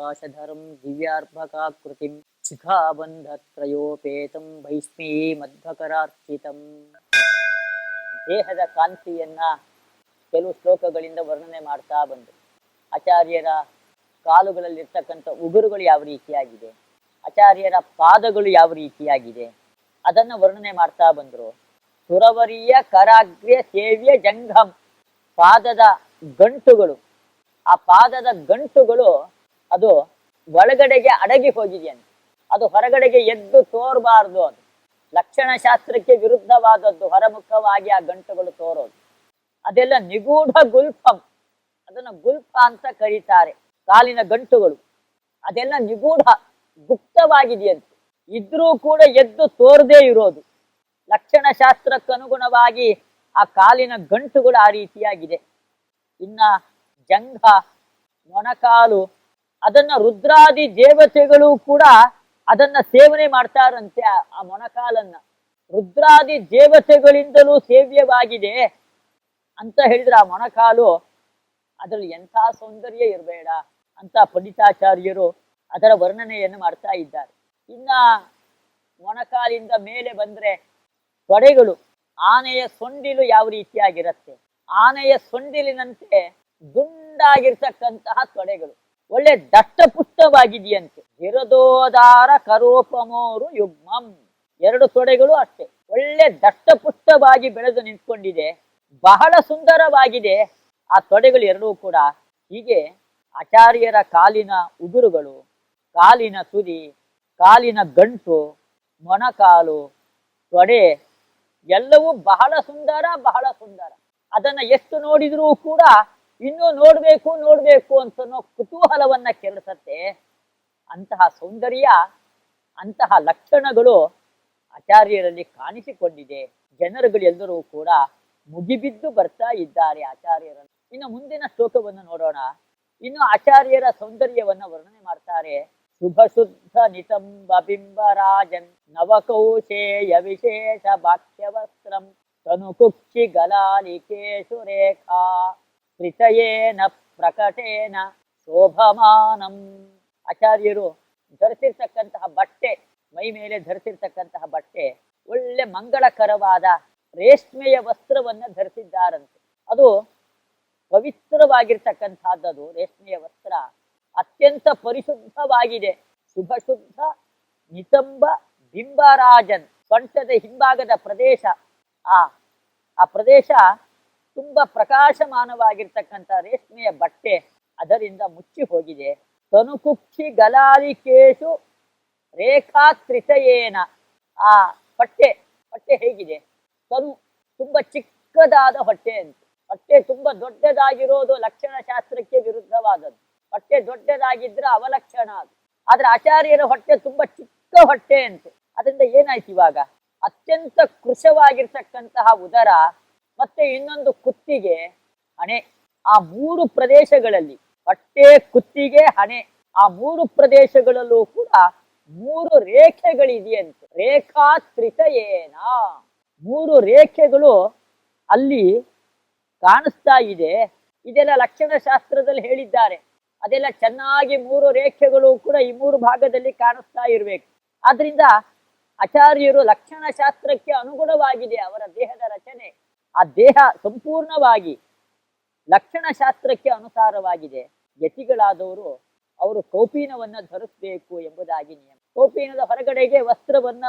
ಪಾಶಧರಂ ದಿವ್ಯಾರ್ಭಕಾಕೃತಿಂ ಶಿಖಾಬಂಧತ್ರಯೋಪೇತಂ ಭೈಷ್ಮೀ ಮಧ್ವಕರಾರ್ಚಿತಂ. ದೇಹದ ಕಾಂತಿಯನ್ನ ಕೆಲವು ಶ್ಲೋಕಗಳಿಂದ ವರ್ಣನೆ ಮಾಡ್ತಾ ಬಂದರು. ಆಚಾರ್ಯರ ಕಾಲುಗಳಲ್ಲಿರ್ತಕ್ಕಂಥ ಉಗುರುಗಳು ಯಾವ ರೀತಿಯಾಗಿದೆ, ಆಚಾರ್ಯರ ಪಾದಗಳು ಯಾವ ರೀತಿಯಾಗಿದೆ ಅದನ್ನು ವರ್ಣನೆ ಮಾಡ್ತಾ ಬಂದರು. ಸುರವರಿಯ ಕರಾಗ್ರ್ಯ ಸೇವ್ಯ ಜಂಘಂ, ಪಾದದ ಗಂಟುಗಳು, ಆ ಪಾದದ ಗಂಟುಗಳು ಅದು ಒಳಗಡೆಗೆ ಅಡಗಿ ಹೋಗಿದೆಯಂತೆ, ಅದು ಹೊರಗಡೆಗೆ ಎದ್ದು ತೋರಬಾರ್ದು. ಅದು ಲಕ್ಷಣ ಶಾಸ್ತ್ರಕ್ಕೆ ವಿರುದ್ಧವಾದದ್ದು, ಹೊರಮುಖವಾಗಿ ಆ ಗಂಟುಗಳು ತೋರೋದು. ಅದೆಲ್ಲ ನಿಗೂಢ ಗುಲ್ಫಂ, ಅದನ್ನು ಗುಲ್ಫ ಅಂತ ಕರೀತಾರೆ. ಕಾಲಿನ ಗಂಟುಗಳು ಅದೆಲ್ಲ ನಿಗೂಢ ಗುಪ್ತವಾಗಿದೆಯಂತೆ, ಇದ್ರೂ ಕೂಡ ಎದ್ದು ತೋರದೇ ಇರೋದು. ಲಕ್ಷಣ ಶಾಸ್ತ್ರಕ್ಕನುಗುಣವಾಗಿ ಆ ಕಾಲಿನ ಗಂಟುಗಳು ಆ ರೀತಿಯಾಗಿದೆ. ಇನ್ನ ಜಂಘ, ಮೊಣಕಾಲು, ಅದನ್ನ ರುದ್ರಾದಿ ದೇವತೆಗಳು ಕೂಡ ಅದನ್ನ ಸೇವನೆ ಮಾಡ್ತಾರಂತೆ. ಆ ಮೊಣಕಾಲನ್ನ ರುದ್ರಾದಿ ದೇವತೆಗಳಿಂದಲೂ ಸೇವ್ಯವಾಗಿದೆ ಅಂತ ಹೇಳಿದ್ರೆ ಆ ಮೊಣಕಾಲು ಅದರಲ್ಲಿ ಎಂಥ ಸೌಂದರ್ಯ ಇರಬೇಡ ಅಂತ ಪಂಡಿತಾಚಾರ್ಯರು ಅದರ ವರ್ಣನೆಯನ್ನು ಮಾಡ್ತಾ ಇದ್ದಾರೆ. ಇನ್ನ ಮೊಣಕಾಲಿಂದ ಮೇಲೆ ಬಂದ್ರೆ ತೊಡೆಗಳು, ಆನೆಯ ಸೊಂಡಿಲು ಯಾವ ರೀತಿಯಾಗಿರುತ್ತೆ, ಆನೆಯ ಸೊಂಡಿಲಿನಂತೆ ದುಂಡಾಗಿರ್ತಕ್ಕಂತಹ ತೊಡೆಗಳು, ಒಳ್ಳೆ ದಷ್ಟಪುಷ್ಟವಾಗಿದೆಯಂತೆ. ವಿರದೋದಾರ ಕರೋಪಮೋರು ಯುಗ್ಮಂ, ಎರಡು ತೊಡೆಗಳು ಅಷ್ಟೇ ಒಳ್ಳೆ ದಷ್ಟಪುಷ್ಟವಾಗಿ ಬೆಳೆದು ನಿಂತ್ಕೊಂಡಿದೆ, ಬಹಳ ಸುಂದರವಾಗಿದೆ ಆ ತೊಡೆಗಳು ಎರಡೂ ಕೂಡ. ಹೀಗೆ ಆಚಾರ್ಯರ ಕಾಲಿನ ಉಗುರುಗಳು, ಕಾಲಿನ ತುದಿ, ಕಾಲಿನ ಗಂಟು, ಮೊಣಕಾಲು, ತೊಡೆ ಎಲ್ಲವೂ ಬಹಳ ಸುಂದರ, ಬಹಳ ಸುಂದರ. ಅದನ್ನ ಎಷ್ಟು ನೋಡಿದ್ರೂ ಕೂಡ ಇನ್ನೂ ನೋಡ್ಬೇಕು ನೋಡ್ಬೇಕು ಅಂತನೋ ಕುತೂಹಲವನ್ನ ಕೆರಳಿಸತ್ತೆ. ಅಂತಹ ಸೌಂದರ್ಯ, ಅಂತಹ ಲಕ್ಷಣಗಳು ಆಚಾರ್ಯರಲ್ಲಿ ಕಾಣಿಸಿಕೊಂಡಿದೆ. ಜನರುಗಳೆಲ್ಲರೂ ಕೂಡ ಮುಗಿಬಿದ್ದು ಬರ್ತಾ ಇದ್ದಾರೆ ಆಚಾರ್ಯರನ್ನು. ಇನ್ನು ಮುಂದಿನ ಶ್ಲೋಕವನ್ನು ನೋಡೋಣ. ಇನ್ನು ಆಚಾರ್ಯರ ಸೌಂದರ್ಯವನ್ನ ವರ್ಣನೆ ಮಾಡ್ತಾರೆ. ಶುಭ ಶುದ್ಧ ನಿತಂಬ ಬಿಂಬರಾಜನ್ ನವಕೌಶೇಯ ವಿಶೇಷ ಭಾಕ್ಯವಸ್ತ್ರಂ ತನುಕುಕ್ಷಿ ಗಲಾಲಿಕೇಶು ರೇಖಾ ತ್ರಿತಯೇನ ಪ್ರಕಟೇನ ಶೋಭಮಾನಂ. ಆಚಾರ್ಯರು ಧರಿಸಿರ್ತಕ್ಕಂತಹ ಬಟ್ಟೆ, ಮೈ ಮೇಲೆ ಧರಿಸಿರ್ತಕ್ಕಂತಹ ಬಟ್ಟೆ ಒಳ್ಳೆ ಮಂಗಳಕರವಾದ ರೇಷ್ಮೆಯ ವಸ್ತ್ರವನ್ನ ಧರಿಸಿದ್ದಾರಂತೆ. ಅದು ಪವಿತ್ರವಾಗಿರ್ತಕ್ಕಂಥದ್ದು ರೇಷ್ಮೆಯ ವಸ್ತ್ರ, ಅತ್ಯಂತ ಪರಿಶುದ್ಧವಾಗಿದೆ. ಶುಭ ಶುದ್ಧ ನಿತಂಬ ಬಿಂಬರಾಜನ್, ಸೊಂಟದ ಹಿಂಭಾಗದ ಪ್ರದೇಶ, ಆ ಪ್ರದೇಶ ತುಂಬಾ ಪ್ರಕಾಶಮಾನವಾಗಿರ್ತಕ್ಕಂಥ ರೇಷ್ಮೆಯ ಬಟ್ಟೆ ಅದರಿಂದ ಮುಚ್ಚಿ ಹೋಗಿದೆ. ತನುಕುಕ್ಷಿ ಗಲಾಲಿಕೇಶು ರೇಖಾ ತ್ರಿತಯೇನ, ಆ ಹೊಟ್ಟೆ ಹೇಗಿದೆ, ತನು ತುಂಬಾ ಚಿಕ್ಕದಾದ ಹೊಟ್ಟೆ ಅಂತ. ಹೊಟ್ಟೆ ತುಂಬಾ ದೊಡ್ಡದಾಗಿರೋದು ಲಕ್ಷಣ ಶಾಸ್ತ್ರಕ್ಕೆ ವಿರುದ್ಧವಾದದ್ದು. ಹೊಟ್ಟೆ ದೊಡ್ಡದಾಗಿದ್ರೆ ಅವಲಕ್ಷಣ ಅದು. ಆದ್ರೆ ಆಚಾರ್ಯರ ಹೊಟ್ಟೆ ತುಂಬಾ ಚಿಕ್ಕ ಹೊಟ್ಟೆ ಅಂತೆ. ಅದರಿಂದ ಏನಾಯ್ತು, ಇವಾಗ ಅತ್ಯಂತ ಕೃಶವಾಗಿರ್ತಕ್ಕಂತಹ ಉದರ ಮತ್ತೆ ಇನ್ನೊಂದು ಕುತ್ತಿಗೆ, ಹಣೆ, ಆ ಮೂರು ಪ್ರದೇಶಗಳಲ್ಲಿ ಹೊಟ್ಟೆ, ಕುತ್ತಿಗೆ, ಹಣೆ, ಆ ಮೂರು ಪ್ರದೇಶಗಳಲ್ಲೂ ಕೂಡ ಮೂರು ರೇಖೆಗಳಿದೆಯಂತೆ. ರೇಖಾ ತ್ರಿತಯೇನ, ಮೂರು ರೇಖೆಗಳು ಅಲ್ಲಿ ಕಾಣಿಸ್ತಾ ಇದೆ. ಇದೆಲ್ಲ ಲಕ್ಷಣ ಶಾಸ್ತ್ರದಲ್ಲಿ ಹೇಳಿದ್ದಾರೆ. ಅದೆಲ್ಲ ಚೆನ್ನಾಗಿ ಮೂರು ರೇಖೆಗಳು ಕೂಡ ಈ ಮೂರು ಭಾಗದಲ್ಲಿ ಕಾಣಿಸ್ತಾ ಇರಬೇಕು. ಆದ್ರಿಂದ ಆಚಾರ್ಯರು ಲಕ್ಷಣ ಶಾಸ್ತ್ರಕ್ಕೆ ಅನುಗುಣವಾಗಿದೆ ಅವರ ದೇಹದ ರಚನೆ. ಆ ದೇಹ ಸಂಪೂರ್ಣವಾಗಿ ಲಕ್ಷಣ ಶಾಸ್ತ್ರಕ್ಕೆ ಅನುಸಾರವಾಗಿದೆ. ಯತಿಗಳಾದವರು ಅವರು ಕೌಪೀನವನ್ನ ಧರಿಸಬೇಕು ಎಂಬುದಾಗಿ ನಿಯಮ, ಕೌಪೀನದ ಹೊರಗಡೆಗೆ ವಸ್ತ್ರವನ್ನ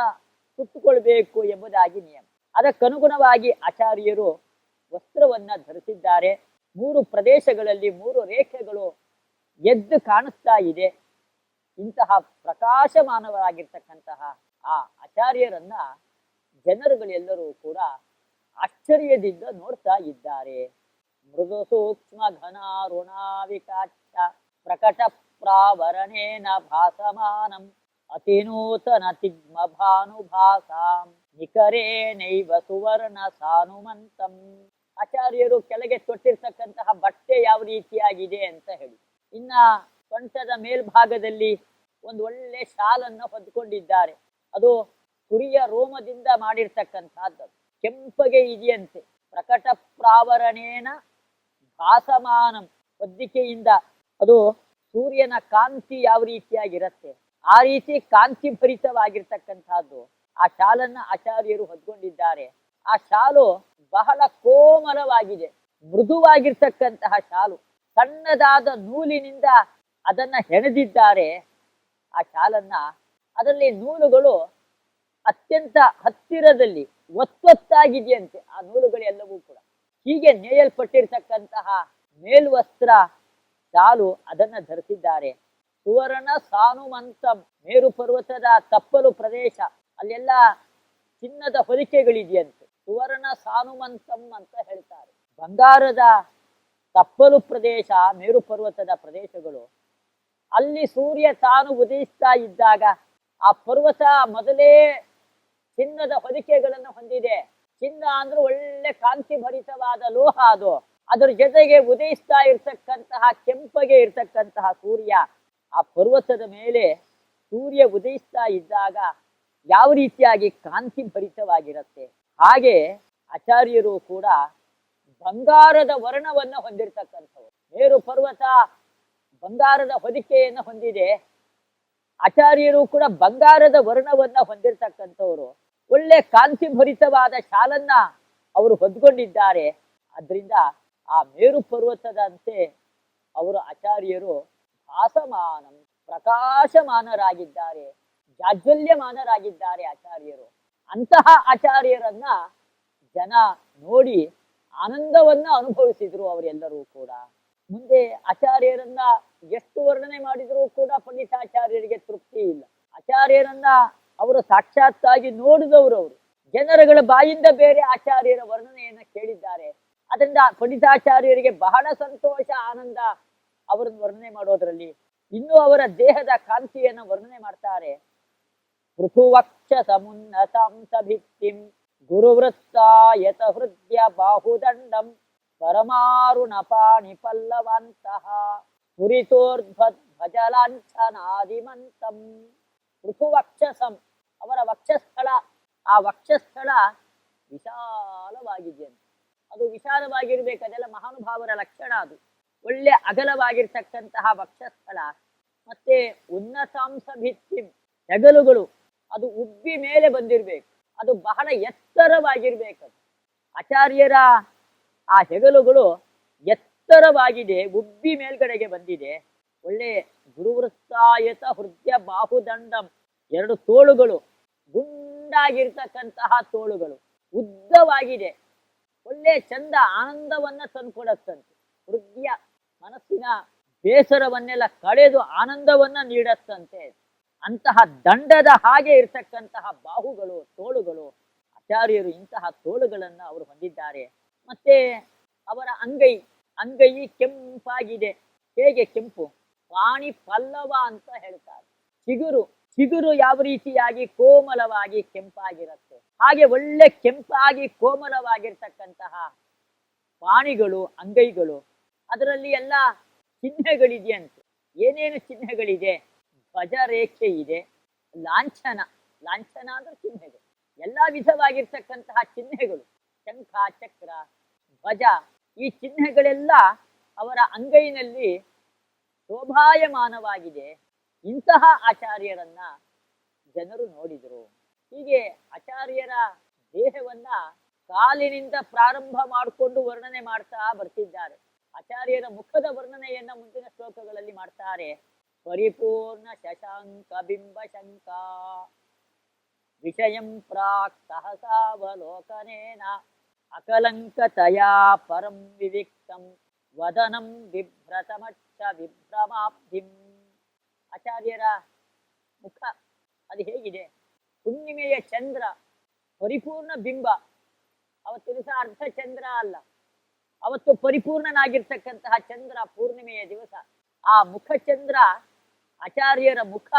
ಸುತ್ತುಕೊಳ್ಬೇಕು ಎಂಬುದಾಗಿ ನಿಯಮ. ಅದಕ್ಕನುಗುಣವಾಗಿ ಆಚಾರ್ಯರು ವಸ್ತ್ರವನ್ನ ಧರಿಸಿದ್ದಾರೆ. ಮೂರು ಪ್ರದೇಶಗಳಲ್ಲಿ ಮೂರು ರೇಖೆಗಳು ಎದ್ದು ಕಾಣಿಸ್ತಾ ಇದೆ. ಇಂತಹ ಪ್ರಕಾಶಮಾನವಾಗಿರ್ತಕ್ಕಂತಹ ಆ ಆಚಾರ್ಯರನ್ನ ಜನರುಗಳೆಲ್ಲರೂ ಕೂಡ ಆಶ್ಚರ್ಯದಿಂದ ನೋಡ್ತಾ ಇದ್ದಾರೆ. ಮೃದು ಸೂಕ್ಷ್ಮ ಘನಾರುಣಾವಿಕಾಚ್ಛ ಪ್ರಕಟ ಪ್ರಾವರಣೇನ ಭಾಸಮಾನಂ ಅತಿನೂತನ ತಿಗ್ಮ ಭಾನುಭಾಸಾಂ ನಿಕರೇನೈವ ಸುವರ್ಣ ಸಾನುಮಂತಂ. ಆಚಾರ್ಯರು ಕೆಳಗೆ ತೊಟ್ಟಿರ್ತಕ್ಕಂತಹ ಬಟ್ಟೆ ಯಾವ ರೀತಿಯಾಗಿದೆ ಅಂತ ಹೇಳಿ, ಇನ್ನ ಸೊಂಟದ ಮೇಲ್ಭಾಗದಲ್ಲಿ ಒಂದು ಒಳ್ಳೆ ಶಾಲನ್ನು ಹೊದ್ಕೊಂಡಿದ್ದಾರೆ. ಅದು ಕುರಿಯ ರೋಮದಿಂದ ಮಾಡಿರ್ತಕ್ಕಂಥದ್ದು, ಕೆಂಪಗೆ ಇದೆಯಂತೆ. ಪ್ರಕಟ ಪ್ರಾವರಣೇನ ಭಾಸಮಾನಂ, ಹೊದ್ದಿಕೆಯಿಂದ ಅದು ಸೂರ್ಯನ ಕಾಂತಿ ಯಾವ ರೀತಿಯಾಗಿರತ್ತೆ ಆ ರೀತಿ ಕಾಂತಿ ಭರಿತವಾಗಿರ್ತಕ್ಕಂಥದ್ದು ಆ ಶಾಲನ್ನ ಆಚಾರ್ಯರು ಹೊದ್ಕೊಂಡಿದ್ದಾರೆ. ಆ ಶಾಲು ಬಹಳ ಕೋಮಲವಾಗಿದೆ, ಮೃದುವಾಗಿರ್ತಕ್ಕಂತಹ ಶಾಲು. ಸಣ್ಣದಾದ ನೂಲಿನಿಂದ ಅದನ್ನ ಹೆಣೆದಿದ್ದಾರೆ ಆ ಶಾಲನ್ನ. ಅದರಲ್ಲಿ ನೂಲುಗಳು ಅತ್ಯಂತ ಹತ್ತಿರದಲ್ಲಿ ಒತ್ತೊತ್ತಾಗಿದೆಯಂತೆ ಆ ನೂಲುಗಳೆಲ್ಲವೂ ಕೂಡ. ಹೀಗೆ ನೇಯಲ್ಪಟ್ಟಿರ್ತಕ್ಕಂತಹ ಮೇಲ್ವಸ್ತ್ರ ಶಾಲು ಅದನ್ನ ಧರಿಸಿದ್ದಾರೆ. ಸುವರ್ಣ ಸಾನುಮಂತಂ, ಮೇರು ಪರ್ವತದ ತಪ್ಪಲು ಪ್ರದೇಶ, ಅಲ್ಲೆಲ್ಲ ಚಿನ್ನದ ಹೊದಿಕೆಗಳಿದೆಯಂತೆ. ಸುವರ್ಣ ಸಾನುಮಂತಂ ಅಂತ ಹೇಳ್ತಾರೆ. ಬಂಗಾರದ ತಪ್ಪಲು ಪ್ರದೇಶ ಮೇರು ಪರ್ವತದ ಪ್ರದೇಶಗಳು. ಅಲ್ಲಿ ಸೂರ್ಯ ತಾನು ಉದಯಿಸ್ತಾ ಇದ್ದಾಗ ಆ ಪರ್ವತ ಮೊದಲೇ ಚಿನ್ನದ ಹೊದಿಕೆಗಳನ್ನು ಹೊಂದಿದೆ. ಚಿನ್ನ ಅಂದ್ರೆ ಒಳ್ಳೆ ಕಾಂತಿ ಭರಿತವಾದ ಲೋಹ ಅದು. ಅದರ ಜೊತೆಗೆ ಉದಯಿಸ್ತಾ ಇರ್ತಕ್ಕಂತಹ ಕೆಂಪಗೆ ಇರ್ತಕ್ಕಂತಹ ಸೂರ್ಯ, ಆ ಪರ್ವತದ ಮೇಲೆ ಸೂರ್ಯ ಉದಯಿಸ್ತಾ ಇದ್ದಾಗ ಯಾವ ರೀತಿಯಾಗಿ ಕಾಂತಿ ಭರಿತವಾಗಿರುತ್ತೆ. ಹಾಗೆ ಆಚಾರ್ಯರು ಕೂಡ ಬಂಗಾರದ ವರ್ಣವನ್ನ ಹೊಂದಿರತಕ್ಕಂಥವ್ರು. ಮೇರು ಪರ್ವತ ಬಂಗಾರದ ಹೊದಿಕೆಯನ್ನು ಹೊಂದಿದೆ, ಆಚಾರ್ಯರು ಕೂಡ ಬಂಗಾರದ ವರ್ಣವನ್ನ ಹೊಂದಿರತಕ್ಕಂಥವ್ರು. ಒಳ್ಳೆ ಕಾಂತಿ ಭರಿತವಾದ ಶಾಲನ್ನ ಅವರು ಹೊದ್ಕೊಂಡಿದ್ದಾರೆ. ಆದ್ರಿಂದ ಆ ಮೇರು ಪರ್ವತದಂತೆ ಅವರು ಆಚಾರ್ಯರು ಭಾಸಮಾನಂ, ಪ್ರಕಾಶಮಾನರಾಗಿದ್ದಾರೆ, ಜಾಜ್ವಲ್ಯಮಾನರಾಗಿದ್ದಾರೆ ಆಚಾರ್ಯರು. ಅಂತಹ ಆಚಾರ್ಯರನ್ನ ಜನ ನೋಡಿ ಆನಂದವನ್ನ ಅನುಭವಿಸಿದ್ರು ಅವರೆಲ್ಲರೂ ಕೂಡ. ಮುಂದೆ ಆಚಾರ್ಯರನ್ನ ಎಷ್ಟು ವರ್ಣನೆ ಮಾಡಿದರೂ ಕೂಡ ಪಂಡಿತಾಚಾರ್ಯರಿಗೆ ತೃಪ್ತಿ ಇಲ್ಲ. ಆಚಾರ್ಯರನ್ನ ಅವರು ಸಾಕ್ಷಾತ್ತಾಗಿ ನೋಡಿದವರು ಅವರು. ಜನರುಗಳ ಬಾಯಿಂದ ಬೇರೆ ಆಚಾರ್ಯರ ವರ್ಣನೆಯನ್ನ ಕೇಳಿದ್ದಾರೆ. ಅದರಿಂದ ಪಂಡಿತಾಚಾರ್ಯರಿಗೆ ಬಹಳ ಸಂತೋಷ, ಆನಂದ ಅವರನ್ನು ವರ್ಣನೆ ಮಾಡೋದ್ರಲ್ಲಿ. ಇನ್ನು ಅವರ ದೇಹದ ಕಾಂತಿಯನ್ನು ವರ್ಣನೆ ಮಾಡ್ತಾರೆ. ಪೃಥುವಕ್ಷ ಸಮುನ್ನತಾಂ ಸಭಿತ್ತಿಂ ಗುರುವೃತ್ತಾಯತ ಹೃದಯ ಬಾಹುದಂಡಂ ಪರಮಾರುಣ ಪಾಣಿ ಪಲ್ಲವಂತಹ ಸ್ಫುರಿತೋರ್ಧ್ವಜಲಾಂಛನಾದಿಮಂತಂ. ಪೃಥುವಕ್ಷಸಂ, ಅವರ ವಕ್ಷಸ್ಥಳ, ಆ ವಕ್ಷಸ್ಥಳ ವಿಶಾಲವಾಗಿದೆಯಂತೆ. ಅದು ವಿಶಾಲವಾಗಿರ್ಬೇಕು, ಅದೆಲ್ಲ ಮಹಾನುಭಾವರ ಲಕ್ಷಣ. ಅದು ಒಳ್ಳೆ ಅಗಲವಾಗಿರ್ತಕ್ಕಂತಹ ವಕ್ಷಸ್ಥಳ. ಮತ್ತೆ ಉನ್ನತಾಂಶ ಭಿತ್ತಿಂ, ಹೆಗಲುಗಳು ಅದು ಉಬ್ಬಿ ಮೇಲೆ ಬಂದಿರ್ಬೇಕು, ಅದು ಬಹಳ ಎತ್ತರವಾಗಿರ್ಬೇಕು. ಆಚಾರ್ಯರ ಆ ಹೆಗಲುಗಳು ಎತ್ತರವಾಗಿದೆ, ಉಬ್ಬಿ ಮೇಲ್ಗಡೆಗೆ ಬಂದಿದೆ. ಒಳ್ಳೆ ಗುರುವೃತ್ತಾಯತ ಹೃದಯ ಬಾಹುದಂಡಂ, ಎರಡು ತೋಳುಗಳು ಗುಂಡಾಗಿರ್ತಕ್ಕಂತಹ ತೋಳುಗಳು, ಉದ್ದವಾಗಿದೆ. ಒಳ್ಳೆ ಚಂದ, ಆನಂದವನ್ನ ತಂದ್ಕೊಡತ್ತಂತೆ. ಹೃದಯ, ಮನಸ್ಸಿನ ಬೇಸರವನ್ನೆಲ್ಲ ಕಳೆದು ಆನಂದವನ್ನ ನೀಡತ್ತಂತೆ. ಅಂತಹ ದಂಡದ ಹಾಗೆ ಇರ್ತಕ್ಕಂತಹ ಬಾಹುಗಳು, ತೋಳುಗಳು. ಆಚಾರ್ಯರು ಇಂತಹ ತೋಳುಗಳನ್ನ ಅವರು ಹೊಂದಿದ್ದಾರೆ. ಮತ್ತೆ ಅವರ ಅಂಗೈ ಕೆಂಪಾಗಿದೆ. ಹೇಗೆ ಕೆಂಪು? ಪಾಣಿ ಪಲ್ಲವ ಅಂತ ಹೇಳ್ತಾರೆ. ಚಿಗುರು ಯಾವ ರೀತಿಯಾಗಿ ಕೋಮಲವಾಗಿ ಕೆಂಪಾಗಿರುತ್ತೆ, ಹಾಗೆ ಒಳ್ಳೆ ಕೆಂಪಾಗಿ ಕೋಮಲವಾಗಿರ್ತಕ್ಕಂತಹ ಪಾಣಿಗಳು, ಅಂಗೈಗಳು. ಅದರಲ್ಲಿ ಎಲ್ಲ ಚಿಹ್ನೆಗಳಿದೆಯಂತೆ. ಏನೇನು ಚಿಹ್ನೆಗಳಿದೆ? ಧ್ವಜರೇಖೆ ಇದೆ, ಲಾಂಛನ ಅಂದ್ರೆ ಚಿಹ್ನೆಗಳು, ಎಲ್ಲಾ ವಿಧವಾಗಿರ್ತಕ್ಕಂತಹ ಚಿಹ್ನೆಗಳು, ಶಂಖ, ಚಕ್ರ, ಧ್ವಜ, ಈ ಚಿಹ್ನೆಗಳೆಲ್ಲ ಅವರ ಅಂಗೈನಲ್ಲಿ ಶೋಭಾಯಮಾನವಾಗಿದೆ. ಇಂತಹ ಆಚಾರ್ಯರನ್ನ ಜನರು ನೋಡಿದರು. ಹೀಗೆ ಆಚಾರ್ಯರ ದೇಹವನ್ನ ಕಾಲಿನಿಂದ ಪ್ರಾರಂಭ ಮಾಡಿಕೊಂಡು ವರ್ಣನೆ ಮಾಡ್ತಾ ಬರ್ತಿದ್ದಾರೆ. ಆಚಾರ್ಯರ ಮುಖದ ವರ್ಣನೆಯನ್ನ ಮುಂದಿನ ಶ್ಲೋಕಗಳಲ್ಲಿ ಮಾಡ್ತಾರೆ. ಪರಿಪೂರ್ಣ ಶಶಾಂಕ ಬಿಂಬ ಶಂಕ ವಿಷಯಂ ಪ್ರಾಕ್ ಸಹಸಾವಲೋಕನೇನ ಅಕಲಂಕತಯಾ ಪರಂ ವಿವಿಕ್ತಂ ವದನಂ ಬಿಭ್ರತಮಚ್ಚ ವಿಭ್ರಮಾಬ್ಧಿಂ. ಆಚಾರ್ಯರ ಮುಖ ಅದು ಹೇಗಿದೆ? ಹುಣ್ಣಿಮೆಯ ಚಂದ್ರ, ಪರಿಪೂರ್ಣ ಬಿಂಬ. ಅವತ್ತು ದಿವಸ ಅರ್ಧ ಚಂದ್ರ ಅಲ್ಲ, ಅವತ್ತು ಪರಿಪೂರ್ಣನಾಗಿರ್ತಕ್ಕಂತಹ ಚಂದ್ರ, ಪೂರ್ಣಿಮೆಯ ದಿವಸ. ಆ ಮುಖಚಂದ್ರ, ಆಚಾರ್ಯರ ಮುಖ,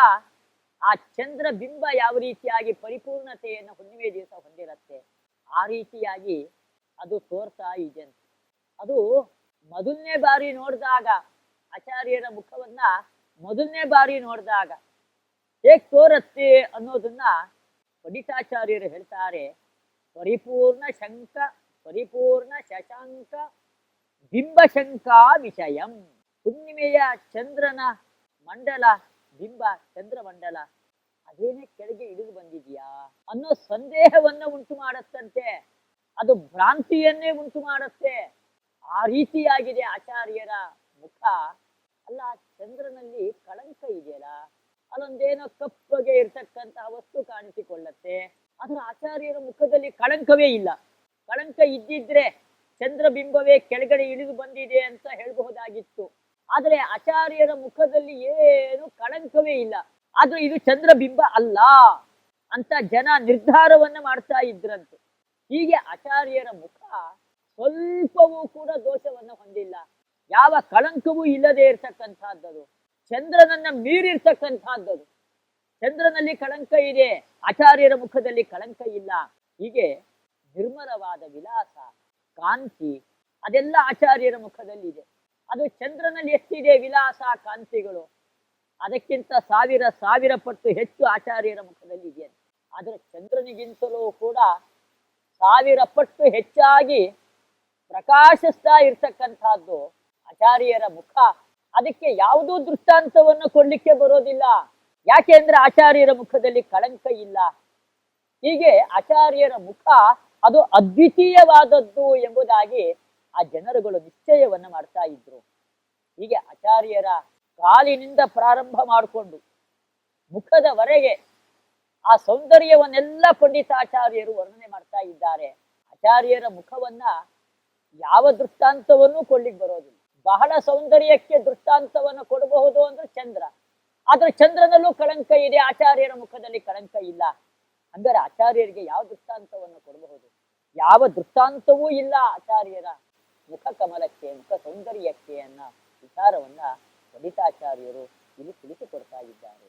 ಆ ಚಂದ್ರ ಬಿಂಬ ಯಾವ ರೀತಿಯಾಗಿ ಪರಿಪೂರ್ಣತೆಯನ್ನು ಹುಣ್ಣಿಮೆಯ ದಿವಸ ಹೊಂದಿರುತ್ತೆ, ಆ ರೀತಿಯಾಗಿ ಅದು ತೋರ್ತಾ ಇದೆ. ಅದು ಮೊದಲನೇ ಬಾರಿ ನೋಡಿದಾಗ, ಆಚಾರ್ಯರ ಮುಖವನ್ನ ಮೊದಲನೇ ಬಾರಿ ನೋಡಿದಾಗ ಹೇಗೆ ತೋರತ್ತೆ ಅನ್ನೋದನ್ನ ಪಂಡಿತಾಚಾರ್ಯರು ಹೇಳ್ತಾರೆ. ಪರಿಪೂರ್ಣ ಶಶಾಂಕ ಬಿಂಬಶಂಕ ವಿಷಯಂ. ಹುಣ್ಣಿಮೆಯ ಚಂದ್ರನ ಮಂಡಲ ಬಿಂಬ ಚಂದ್ರಮಂಡಲ ಅದೇನೇ ಕೆಳಗೆ ಇಳಿದು ಬಂದಿದ್ಯಾ ಅನ್ನೋ ಸಂದೇಹವನ್ನ ಉಂಟು ಮಾಡತ್ತಂತೆ. ಅದು ಭ್ರಾಂತಿಯನ್ನೇ ಉಂಟು ಮಾಡತ್ತೆ. ಆ ರೀತಿಯಾಗಿದೆ ಆಚಾರ್ಯರ ಮುಖ. ಅಲ್ಲ, ಚಂದ್ರನಲ್ಲಿ ಕಳಂಕ ಇದೆಯಲ್ಲ, ಅಲ್ಲೊಂದೇನೋ ಕಪ್ಪಗೆ ಇರ್ತಕ್ಕಂತಹ ವಸ್ತು ಕಾಣಿಸಿಕೊಳ್ಳತ್ತೆ. ಆದ್ರೆ ಆಚಾರ್ಯರ ಮುಖದಲ್ಲಿ ಕಳಂಕವೇ ಇಲ್ಲ. ಕಳಂಕ ಇದ್ದಿದ್ರೆ ಚಂದ್ರಬಿಂಬವೇ ಕೆಳಗಡೆ ಇಳಿದು ಬಂದಿದೆ ಅಂತ ಹೇಳಬಹುದಾಗಿತ್ತು. ಆದ್ರೆ ಆಚಾರ್ಯರ ಮುಖದಲ್ಲಿ ಏನು ಕಳಂಕವೇ ಇಲ್ಲ. ಆದ್ರೆ ಇದು ಚಂದ್ರಬಿಂಬ ಅಲ್ಲ ಅಂತ ಜನ ನಿರ್ಧಾರವನ್ನ ಮಾಡ್ತಾ ಇದ್ರಂತೆ. ಹೀಗೆ ಆಚಾರ್ಯರ ಮುಖ ಸ್ವಲ್ಪವೂ ಕೂಡ ದೋಷವನ್ನ ಹೊಂದಿಲ್ಲ. ಯಾವ ಕಳಂಕವೂ ಇಲ್ಲದೆ ಇರ್ತಕ್ಕಂಥದ್ದು, ಚಂದ್ರನನ್ನ ಮೀರಿರ್ತಕ್ಕಂಥದ್ದು. ಚಂದ್ರನಲ್ಲಿ ಕಳಂಕ ಇದೆ, ಆಚಾರ್ಯರ ಮುಖದಲ್ಲಿ ಕಳಂಕ ಇಲ್ಲ. ಹೀಗೆ ನಿರ್ಮಲವಾದ ವಿಲಾಸ, ಕಾಂತಿ ಅದೆಲ್ಲ ಆಚಾರ್ಯರ ಮುಖದಲ್ಲಿ ಇದೆ. ಅದು ಚಂದ್ರನಲ್ಲಿ ಎಷ್ಟಿದೆ ವಿಲಾಸ ಕಾಂತಿಗಳು, ಅದಕ್ಕಿಂತ ಸಾವಿರ ಪಟ್ಟು ಹೆಚ್ಚು ಆಚಾರ್ಯರ ಮುಖದಲ್ಲಿ ಇದೆ. ಆದರೆ ಚಂದ್ರನಿಗಿಂತಲೂ ಕೂಡ 1000 ಪಟ್ಟು ಹೆಚ್ಚಾಗಿ ಪ್ರಕಾಶಿಸ್ತಾ ಇರ್ತಕ್ಕಂಥದ್ದು ಆಚಾರ್ಯರ ಮುಖ. ಅದಕ್ಕೆ ಯಾವುದೂ ದೃಷ್ಟಾಂತವನ್ನು ಕೊಡ್ಲಿಕ್ಕೆ ಬರೋದಿಲ್ಲ. ಯಾಕೆ ಅಂದ್ರೆ ಆಚಾರ್ಯರ ಮುಖದಲ್ಲಿ ಕಳಂಕ ಇಲ್ಲ. ಹೀಗೆ ಆಚಾರ್ಯರ ಮುಖ ಅದು ಅದ್ವಿತೀಯವಾದದ್ದು ಎಂಬುದಾಗಿ ಆ ಜನರುಗಳು ನಿಶ್ಚಯವನ್ನ ಮಾಡ್ತಾ ಇದ್ರು. ಹೀಗೆ ಆಚಾರ್ಯರ ಕಾಲಿನಿಂದ ಪ್ರಾರಂಭ ಮಾಡಿಕೊಂಡು ಮುಖದವರೆಗೆ ಆ ಸೌಂದರ್ಯವನ್ನೆಲ್ಲ ಪಂಡಿತಾಚಾರ್ಯರು ವರ್ಣನೆ ಮಾಡ್ತಾ ಇದ್ದಾರೆ. ಆಚಾರ್ಯರ ಮುಖವನ್ನ ಯಾವ ದೃಷ್ಟಾಂತವನ್ನೂ ಕೊಡ್ಲಿಕ್ಕೆ ಬರೋದಿಲ್ಲ. ಬಹಳ ಸೌಂದರ್ಯಕ್ಕೆ ದೃಷ್ಟಾಂತವನ್ನು ಕೊಡಬಹುದು ಅಂದ್ರೆ ಚಂದ್ರ. ಆದ್ರೆ ಚಂದ್ರನಲ್ಲೂ ಕಳಂಕ ಇದೆ, ಆಚಾರ್ಯರ ಮುಖದಲ್ಲಿ ಕಳಂಕ ಇಲ್ಲ. ಅಂದರೆ ಆಚಾರ್ಯರಿಗೆ ಯಾವ ದೃಷ್ಟಾಂತವನ್ನು ಕೊಡಬಹುದು? ಯಾವ ದೃಷ್ಟಾಂತವೂ ಇಲ್ಲ ಆಚಾರ್ಯರ ಮುಖ ಕಮಲಕ್ಕೆ, ಮುಖ ಸೌಂದರ್ಯಕ್ಕೆ ಅನ್ನೋ ವಿಚಾರವನ್ನ ಪಂಡಿತಾಚಾರ್ಯರು ಇಲ್ಲಿ ತಿಳಿಸಿಕೊಡ್ತಾ ಇದ್ದಾರೆ.